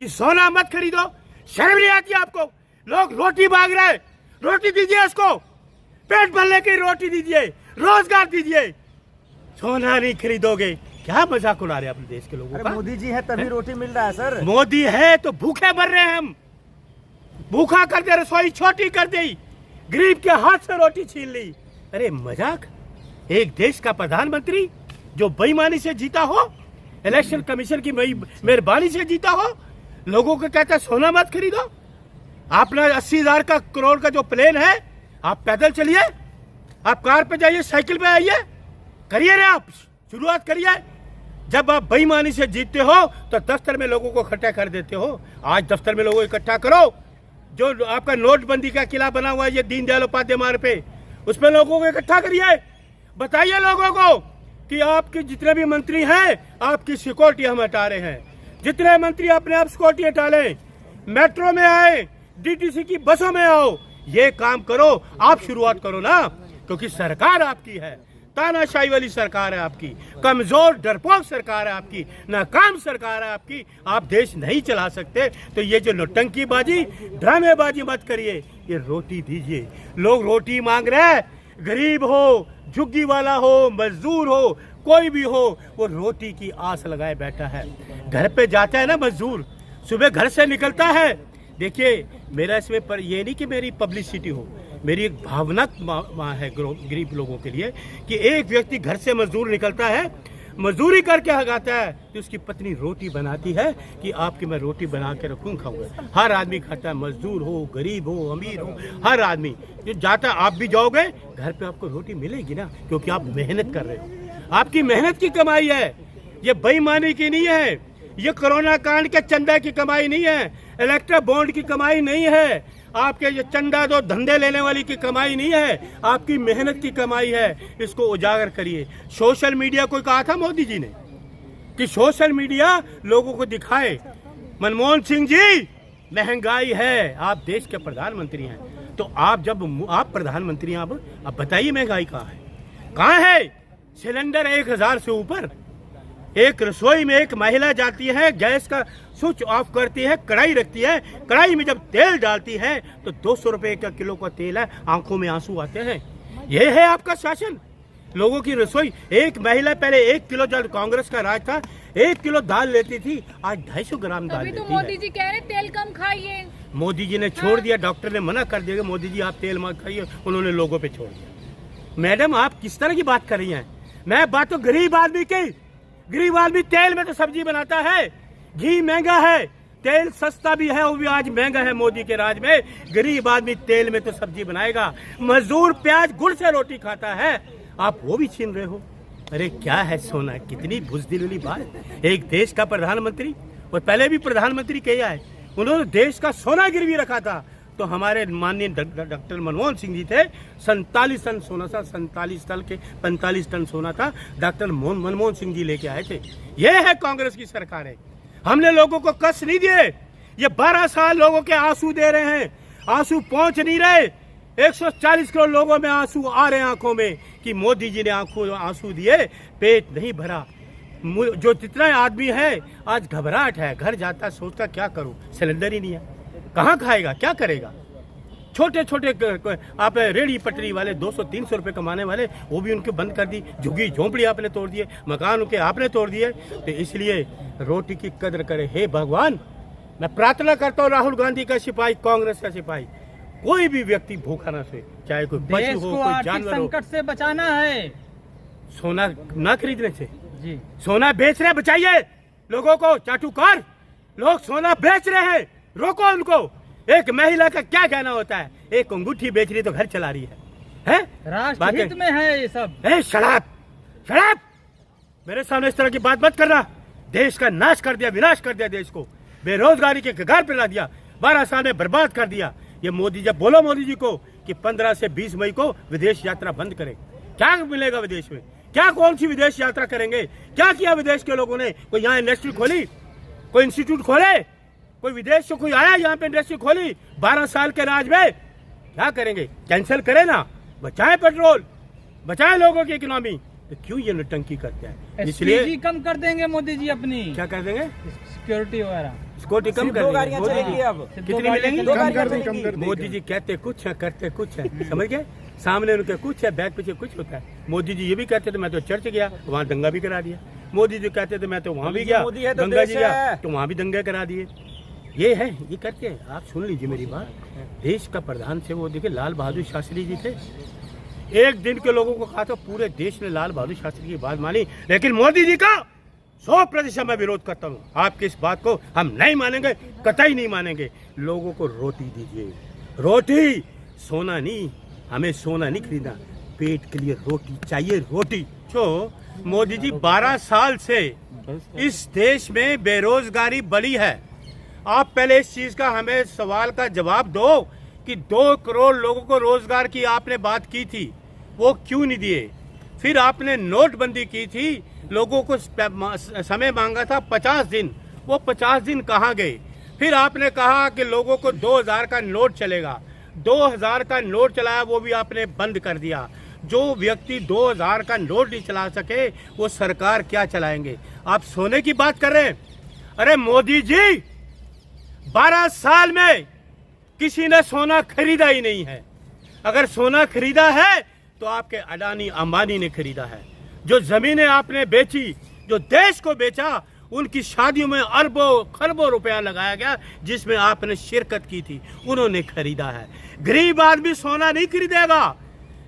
सोना मत खरीदो, शर्म नहीं आती आपको? लोग रोटी मांग रहे हैं, रोटी दीजिए उसको, पेट भरने की रोटी दीजिए, रोजगार दीजिए। सोना नहीं खरीदोगे, क्या मजाक उड़ा रहे हैं अपने देश के लोगों का? मोदी जी है तभी रोटी मिल रहा है सर। मोदी है तो भूखे मर रहे हैं हम, भूखा कर दे, रसोई छोटी कर दी, गरीब के हाथ से रोटी छीन ली। अरे मजाक! एक देश का प्रधानमंत्री जो बेईमानी से जीता हो, इलेक्शन कमीशन की मेहरबानी से जीता हो, लोगों को कहता है सोना मत खरीदो। आपने 80,000 का करोड़ का जो प्लेन है, आप पैदल चलिए, आप कार पे जाइए, साइकिल पे आइए, करिए ना, आप शुरुआत करिए। जब आप बेईमानी से जीतते हो तो दफ्तर में लोगों को इकट्ठा कर देते हो। आज दफ्तर में लोगों को इकट्ठा करो। जो आपका नोटबंदी का किला बना हुआ है ये दीनदयाल उपाध्याय मार्ग पे, उसमें लोगों को इकट्ठा करिए, बताइए लोगों को कि आपके जितने भी मंत्री हैं आपकी सिक्योरिटी हम हटा रहे हैं। जितने मंत्री अपने आप सिक्योरिटी हटा लें, मेट्रो में आए, डीटीसी की बसों में आओ, ये काम करो, आप शुरुआत करो ना, क्योंकि सरकार आपकी है, तानाशाही वाली सरकार है आपकी, कमजोर डरपोक सरकार है आपकी, नाकाम सरकार है आपकी। आप देश नहीं चला सकते तो ये जो नौटंकीबाजी, ड्रामेबाजी मत करिए, ये रोटी दीजिए। लोग रोटी मांग रहे हैं, गरीब हो, झुग्गी वाला हो, मजदूर हो, कोई भी हो, वो रोटी की आस लगाए बैठा है। घर पे जाता है ना मजदूर, सुबह घर से निकलता है। देखिए मेरा इसमें पर ये नहीं कि मेरी पब्लिसिटी हो, मेरी एक भावनात्मक है गरीब लोगों के लिए कि एक व्यक्ति घर से मजदूर निकलता है, मजदूरी करके हगाता है तो उसकी पत्नी रोटी बनाती है कि आपकी मैं रोटी बना के रखूँ, खाऊंगा। हर आदमी खाता है, मजदूर हो, गरीब हो, अमीर हो, हर आदमी जो जाता है। आप भी जाओगे घर पे आपको रोटी मिलेगी ना, क्योंकि आप मेहनत कर रहे हो, आपकी मेहनत की कमाई है, ये बेईमानी की नहीं है, ये कोरोना कांड के चंदा की कमाई नहीं है, इलेक्ट्रा बॉन्ड की कमाई नहीं है, आपके ये चंदा दो धंधे लेने वाली की कमाई नहीं है, आपकी मेहनत की कमाई है। इसको उजागर करिए। सोशल मीडिया को कहा था मोदी जी ने कि सोशल मीडिया लोगों को दिखाए। मनमोहन सिंह जी, महंगाई है, आप देश के प्रधानमंत्री हैं, तो आप जब आप प्रधानमंत्री हैं, अब बताइए महंगाई कहाँ है? सिलेंडर 1,000 से ऊपर। एक रसोई में एक महिला जाती है, गैस का स्विच ऑफ करती है, कढ़ाई रखती है, कढ़ाई में जब तेल डालती है तो 200 रुपए का किलो का तेल है, आंखों में आंसू आते हैं। ये है आपका शासन, लोगों की रसोई। एक महिला पहले 1 किलो, जब कांग्रेस का राज था, 1 किलो दाल लेती थी, आज 250 ग्राम दाल लेती है। मोदी जी कह रहे तेल कम खाइए, मोदी जी ने छोड़ दिया, डॉक्टर ने मना कर दिया, मोदी जी आप तेल मत खाइए, उन्होंने लोगों पे छोड़ दिया। मैडम आप किस तरह की बात कर रही हैं? मैं बात तो गरीब आदमी की, गरीब आदमी तेल में तो सब्जी बनाता है, घी महंगा है, तेल सस्ता भी है, वो भी आज महंगा है मोदी के राज में। गरीब आदमी तेल में तो सब्जी बनाएगा, मजदूर प्याज गुड़ से रोटी खाता है, आप वो भी छीन रहे हो। अरे क्या है सोना, कितनी बुज़दिल वाली बात। एक देश का प्रधानमंत्री, और पहले भी प्रधानमंत्री किया है, उन्होंने देश का सोना गिरवी रखा था, तो हमारे माननीय डॉक्टर मनमोहन सिंह जी थे, 47 टन सोना था, 47 टन के 45 टन सोना था, डॉक्टर मनमोहन सिंह जी लेके आए थे। ये है कांग्रेस की सरकार है। हमने लोगों को कष्ट नहीं दिए, ये 12 साल लोगों के आंसू दे रहे हैं, आंसू पहुंच नहीं रहे। 140 करोड़ लोगों में आंसू आ रहे हैं आंखों में कि मोदी जी ने आंसू दिए, पेट नहीं भरा। जो जितना आदमी है आज घबराहट है, घर जाता सोचता क्या करूं, सिलेंडर ही नहीं है, कहाँ खाएगा, क्या करेगा। छोटे छोटे आप रेड़ी पटरी वाले 200-300 रुपए कमाने वाले, वो भी उनके बंद कर दी, झुग्गी झोंपड़ी आपने तोड़ दिए, मकान उनके आपने तोड़ दिए। तो इसलिए रोटी की कदर करे। हे भगवान, मैं प्रार्थना करता हूँ राहुल गांधी का सिपाही, कांग्रेस का सिपाही, कोई भी व्यक्ति भूखा ना सोए, चाहे कोई पशु हो, कोई जानवर हो। संकट से बचाना है, सोना ना खरीदने से जी, सोना बेच रहे, बचाइए लोगों को। चाटुकार लोग सोना बेच रहे हैं, रोको उनको। एक महिला का क्या कहना होता है, एक अंगूठी बेच रही तो घर चला रही है? राष्ट्र हित में है ये सब। शराब शराब, मेरे सामने इस तरह की बात मत करना। देश का नाश कर दिया, विनाश कर दिया, देश को बेरोजगारी के कगार पर ला दिया, 12 साल में बर्बाद कर दिया। ये मोदी, जब बोलो मोदी जी को कि 15 से 20 मई को विदेश यात्रा बंद करें, क्या मिलेगा विदेश में? क्या कौन सी विदेश यात्रा करेंगे? क्या किया विदेश के लोगों ने? कोई यहाँ इंडस्ट्री खोली, कोई इंस्टीट्यूट खोले, कोई विदेश से कोई आया यहाँ पे इंडस्ट्री खोली? 12 साल के राज में क्या करेंगे? कैंसिल करें ना, बचाएं पेट्रोल, बचाएं लोगों की इकोनॉमी। तो क्यों ये नौटंकी करते हैं? इसलिए कम कर देंगे मोदी जी अपनी। क्या कर देंगे? सिक्योरिटी वगैरह सिक्योरिटी कम सिर्फ कर दो दी है। गाड़ियां मोदी चलेंगी जी, अब। कितनी मिलेंगी? दो गाड़ियां चलेंगी। मोदी जी कहते कुछ है करते कुछ है, समझ गए? सामने उनके कुछ है, बैक पीछे कुछ होता है। मोदी जी ये भी कहते थे मैं तो चर्च गया, वहाँ दंगा भी करा दिया। मोदी जी कहते थे मैं तो वहाँ भी गया, मोदी है तो गंगा जी देश गया है। तो वहाँ भी दंगे करा दिए। ये है, ये करते हैं। आप सुन लीजिए मेरी बात। देश का प्रधान थे वो, देखिए लाल बहादुर शास्त्री जी थे। एक दिन के लोगों को कहा था, पूरे देश ने लाल बहादुर शास्त्री की बात मानी, लेकिन मोदी जी का 100% मैं विरोध करता हूँ। आपकी इस बात को हम नहीं मानेंगे, कतई नहीं मानेंगे। लोगों को रोटी दीजिए, रोटी, सोना नहीं। हमें सोना नहीं खरीदना, पेट के लिए रोटी चाहिए, रोटी। तो मोदी जी 12 साल से इस देश में बेरोजगारी बढ़ी है। आप पहले इस चीज का हमें सवाल का जवाब दो कि 2 करोड़ लोगों को रोजगार की आपने बात की थी, वो क्यों नहीं दिए? फिर आपने नोटबंदी की थी, लोगों को समय मांगा था 50 दिन, वो 50 दिन कहाँ गए? फिर आपने कहा कि लोगों को 2000 का नोट चलेगा, 2000 का नोट चलाया, वो भी आपने बंद कर दिया। जो व्यक्ति 2000 का नोट नहीं चला सके वो सरकार क्या चलाएंगे? आप सोने की बात कर रहे हैं? अरे मोदी जी, 12 साल में किसी ने सोना खरीदा ही नहीं है। अगर सोना खरीदा है तो आपके अडानी अंबानी ने खरीदा है। जो जमीनें आपने बेची, जो देश को बेचा, उनकी शादियों में अरबों खरबों रुपया लगाया गया, जिसमें आपने शिरकत की थी, उन्होंने खरीदा है। गरीब आदमी सोना नहीं खरीदेगा।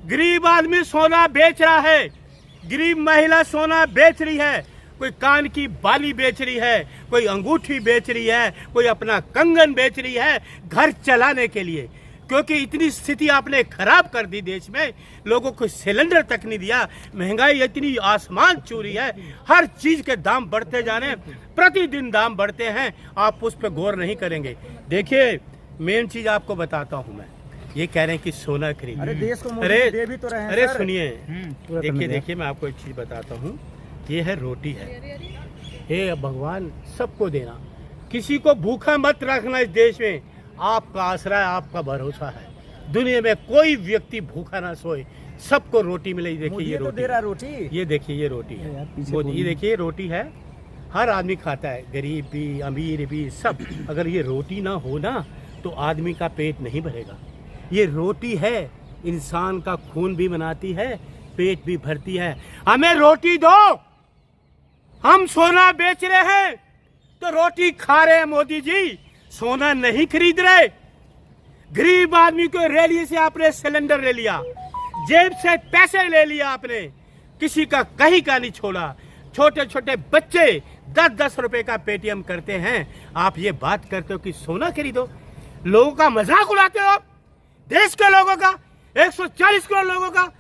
गरीब आदमी सोना बेच रहा है, गरीब महिला सोना बेच रही है, कोई कान की बाली बेच रही है, कोई अंगूठी बेच रही है, कोई अपना कंगन बेच रही है घर चलाने के लिए। क्योंकि इतनी स्थिति आपने खराब कर दी देश में, लोगों को सिलेंडर तक नहीं दिया, महंगाई इतनी आसमान छू रही है, हर चीज के दाम बढ़ते जा रहे हैं, प्रतिदिन दाम बढ़ते हैं, आप उस पर गौर नहीं करेंगे। देखिए मेन चीज आपको बताता हूं मैं, ये कह रहे हैं कि सोना खरीद, अरे देश को मोदी अरे दे भी तो रहे हैं अरे सर। सुनिए, देखिए मैं आपको एक चीज बताता हूँ, ये है रोटी है। हे भगवान सबको देना, किसी को भूखा मत रखना। इस देश में आपका आसरा है, आपका भरोसा है, दुनिया में कोई व्यक्ति भूखा ना सोए, सबको रोटी मिले। देखिए ये तो रोटी दे रहा रोटी। ये देखिए ये रोटी है, ये देखिए रोटी है, हर आदमी खाता है, गरीब भी अमीर भी सब। अगर ये रोटी ना हो ना तो आदमी का पेट नहीं भरेगा। ये रोटी है, इंसान का खून भी बनाती है, पेट भी भरती है। हमें रोटी दो, हम सोना बेच रहे हैं तो रोटी खा रहे हैं मोदी जी, सोना नहीं खरीद रहे। गरीब आदमी को रैली से आपने सिलेंडर ले लिया, जेब से पैसे ले लिया आपने, किसी का कहीं का नहीं छोड़ा। छोटे छोटे बच्चे 10-10 रुपए का पेटीएम करते हैं, आप ये बात करते हो कि सोना खरीदो। लोगों का मजाक उड़ाते हो, देश के लोगों का, 140 करोड़ लोगों का